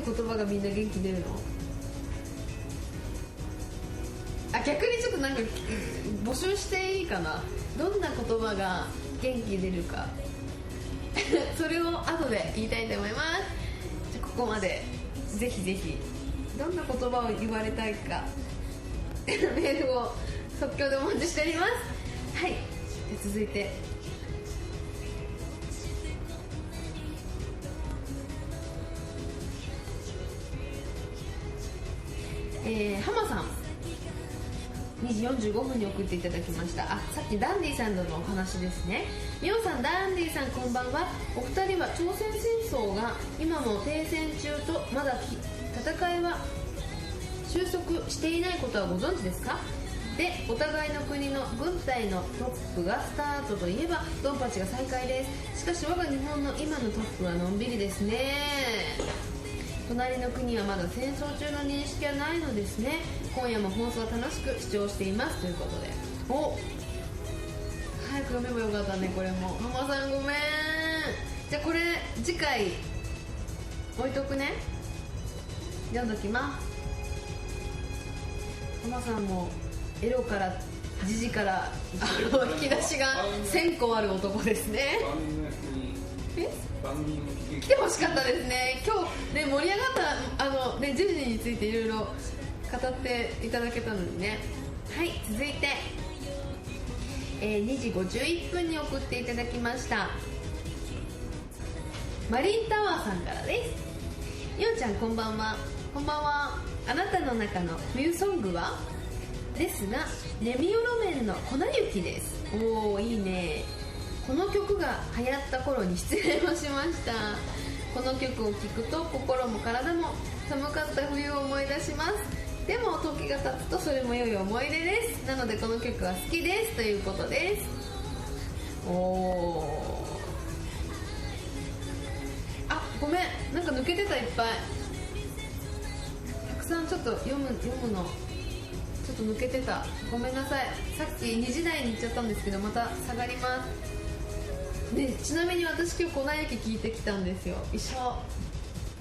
言葉がみんな元気出るの？あ、逆にちょっとなんか募集していいかな。どんな言葉が元気出るかそれを後で言いたいと思います。じゃあここまでぜひぜひどんな言葉を言われたいかメールを即興でお待ちしております。はい、じゃあ続いて浜さん2時45分に送っていただきました。あ、さっきダンディさんとのお話ですね。みおさん、ダンディさん、こんばんは。お二人は朝鮮戦争が今も停戦中とまだ戦いは収束していないことはご存知ですか？で、お互いの国の軍隊のトップがスタートといえばドンパチが再開です。しかし我が日本の今のトップはのんびりですね。隣の国はまだ戦争中の認識はないのですね。今夜も放送は楽しく視聴していますということで。お、早く読めばよかったね。これも浜さんごめん。じゃあこれ次回置いとくね。読んどきます。浜さんもエロからジジから引き出しが1000個ある男ですね。来てほしかったですね。今日ね、盛り上がったね、ジジについていろいろ語っていただけたのにね。はい、続いて、2時51分に送っていただきましたマリンタワーさんからです。ようちゃん、こんばんは。こんばんは。あなたの中の冬ソングは？ですが、レミオロメンの粉雪です。おー、いいね。この曲が流行った頃に出演をしました。この曲を聴くと心も体も寒かった冬を思い出します。でも時が経つとそれも良い思い出です。なのでこの曲は好きですということです。おー、あ、ごめん、なんか抜けてた。いっぱいたくさんちょっと読むのちょっと抜けてた。ごめんなさい。さっき2時台に行っちゃったんですけど、また下がりますね。ちなみに私今日粉雪聞いてきたんですよ。一緒。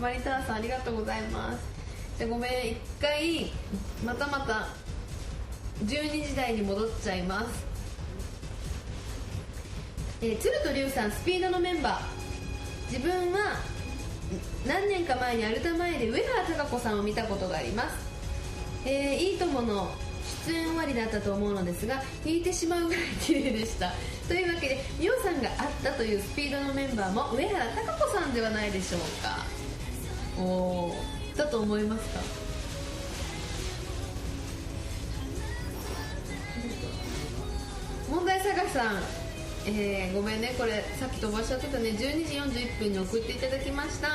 マリターさん、ありがとうございます。じゃあごめん、一回また12時台に戻っちゃいます。鶴と龍さん、スピードのメンバー。自分は何年か前にアルタ前で上原貴子さんを見たことがあります。いいともの出演終わりだったと思うのですが、引いてしまうぐらい綺麗でした。というわけで、ミオさんが会ったというスピードのメンバーも上原貴子さんではないでしょうか。おー、だと思いますか？問題探しさん、ごめんね、これさっき飛ばしちゃってたね。12時41分に送っていただきました。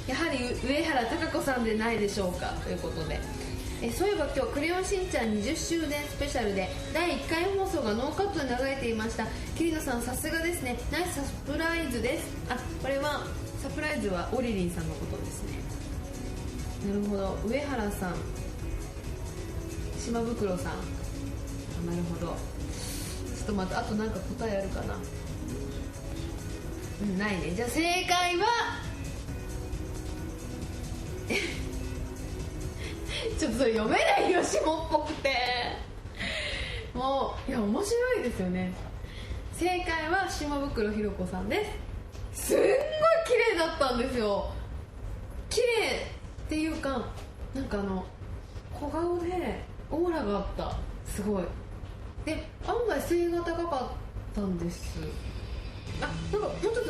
やはり上原貴子さんでないでしょうかということで、そういえば今日クレヨンしんちゃん20周年スペシャルで第1回放送がノーカットで流れていました。桐野さん、さすがですね。ナイスサプライズです。あ、これはサプライズはオリリンさんのことですね。なるほど。上原さん、島袋さん、なるほど。ちょっと待って、あとなんか答えあるかな。ないね。じゃあ正解はちょっとそれ読めないよ、下っぽくて。もういや、面白いですよね。正解は島袋ひろ子さんです。すんごい綺麗だったんですよ。綺麗っていうか、なんか小顔でオーラがあった。すごい。で、案外背が高かったんです。なんかもうちょっと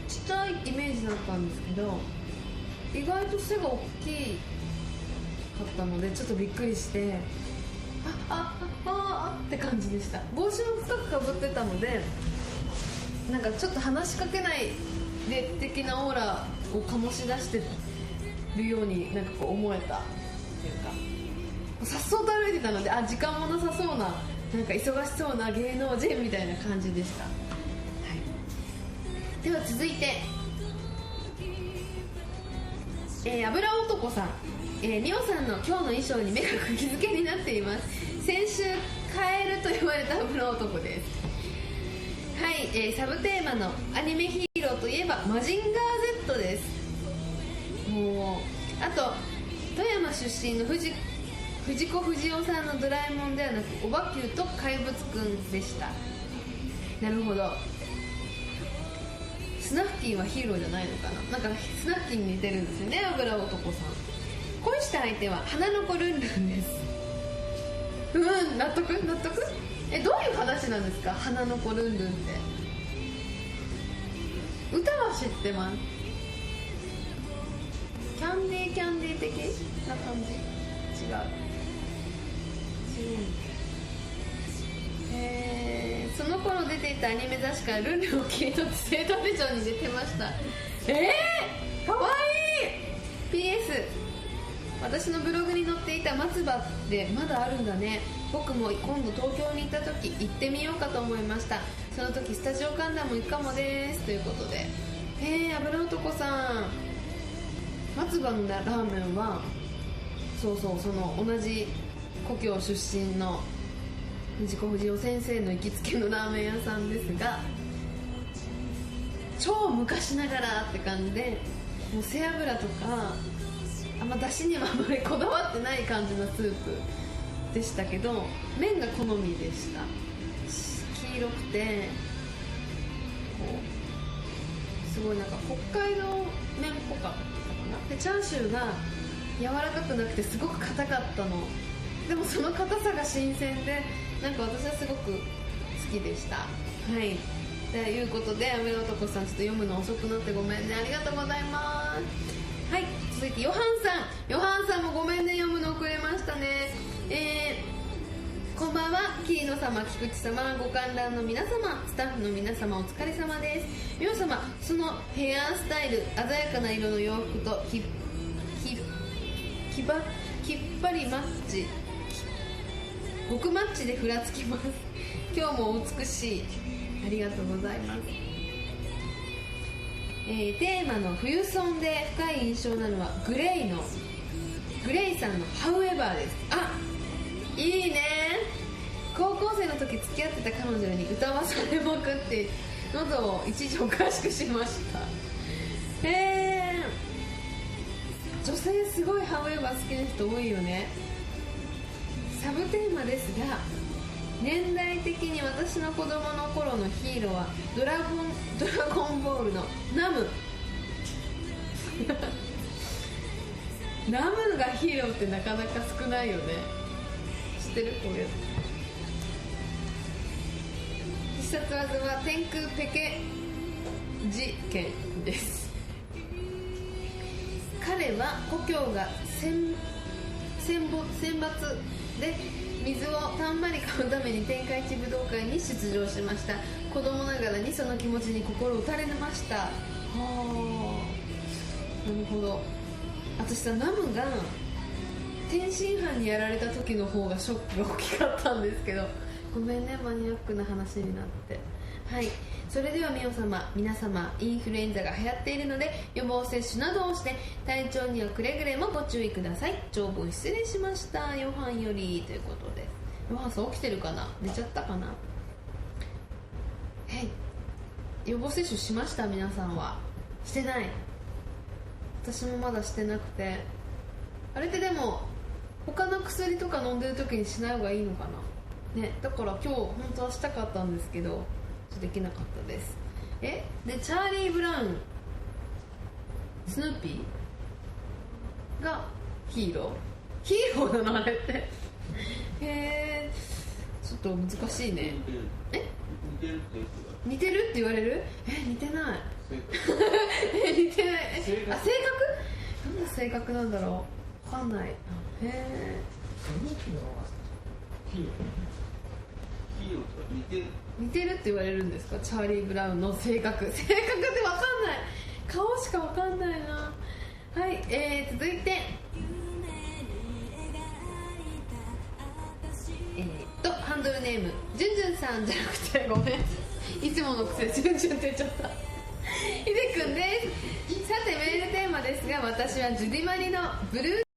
ちっちゃいイメージだったんですけど、意外と背が大きかったのでちょっとびっくりして、って感じでした。帽子も深くかぶってたので、なんかちょっと話しかけないで的なオーラを醸し出してるようになんかこう思えたっていうか、さっそうと歩いてたので、時間もなさそうな、なんか忙しそうな芸能人みたいな感じでした。はい、では続いて、油男さん、ミオさんの今日の衣装に目が釘付けになっています。先週カエルと言われた油男です。サブテーマのアニメヒーローといえばマジンガー Z です。もうあと富山出身の藤子不二雄さんのドラえもんではなくおばきゅうと怪物くんでした。なるほど。スナフキンはヒーローじゃないのかな。なんかスナフキンに似てるんですよね、油男さん。恋した相手は花の子ルンルンです。納得。どういう話なんですか、花の子ルンルンって。歌は知ってます。キャンディー的な感じ。違う。その頃出ていたアニメ雑誌からルンルンを切り取って生徒手帳に出てました。かわいい。 PS 私のブログに載っていた松葉でまだあるんだね。僕も今度東京に行った時行ってみようかと思いました。その時スタジオ観覧も行くかもですということで。油男さん、松葉のラーメンはその同じ故郷出身の藤子不二雄先生の行きつけのラーメン屋さんですが、超昔ながらって感じで、もう背脂とか出汁にはあまりこだわってない感じのスープでしたけど、麺が好みでした。黄色くてすごいなんか北海道麺っぽかったかな。でチャーシューが柔らかくなくてすごく硬かったの。でもその硬さが新鮮で、なんか私はすごく好きでした。ということで、油男さんちょっと読むの遅くなってごめんね。ありがとうございます。続いてヨハンさんもごめんね、読むの遅れましたね。こんばんは。桐野様、菊池様、ご観覧の皆様、スタッフの皆様、お疲れ様です。皆様、そのヘアスタイル、鮮やかな色の洋服ときっぱりマッチ、極マッチでふらつきます。今日もお美しい。ありがとうございます。テーマの冬ソンで深い印象なのはグレイさんのハウエバーです。いいね。高校生の時付き合ってた彼女に歌わされまくって喉を一時おかしくしました。女性すごいハウエバー好きな人多いよね。サブテーマですが、年代的に私の子供の頃のヒーローはドラゴンボールのナムナムがヒーローってなかなか少ないよね。知ってる？こういう必殺技は天空ペケ事件です。彼は故郷が選抜で水をたんまり買うために天下一武道会に出場しました。子供ながらにその気持ちに心打たれました。なるほど。私さ、ナムが天津飯にやられた時の方がショックが大きかったんですけど、ごめんね、マニアックな話になって。それでは皆様、インフルエンザが流行っているので予防接種などをして体調にはくれぐれもご注意ください。長文失礼しました。ヨハンよりということで。ヨハンさん起きてるかな、寝ちゃったかな。予防接種しました？皆さんはしてない？私もまだしてなくて。あれってでも他の薬とか飲んでる時にしない方がいいのかなね。だから今日本当はしたかったんですけどできなかったです。でチャーリー・ブラウン、スヌーピーがヒーローなのあれってちょっと難しいね。似てるって言われる？似てない似てない。性格？どんな性格なんだろう、分かんない。似てるって言われるんですか？チャーリー・ブラウンの性格って分かんない。顔しか分かんないな。続いてハンドルネームジュンジュンさんじゃなくて、ごめん、いつもの癖ジュンジュンって言っちゃったひでくんです。さてメールテーマですが、私はジュディマリのブルー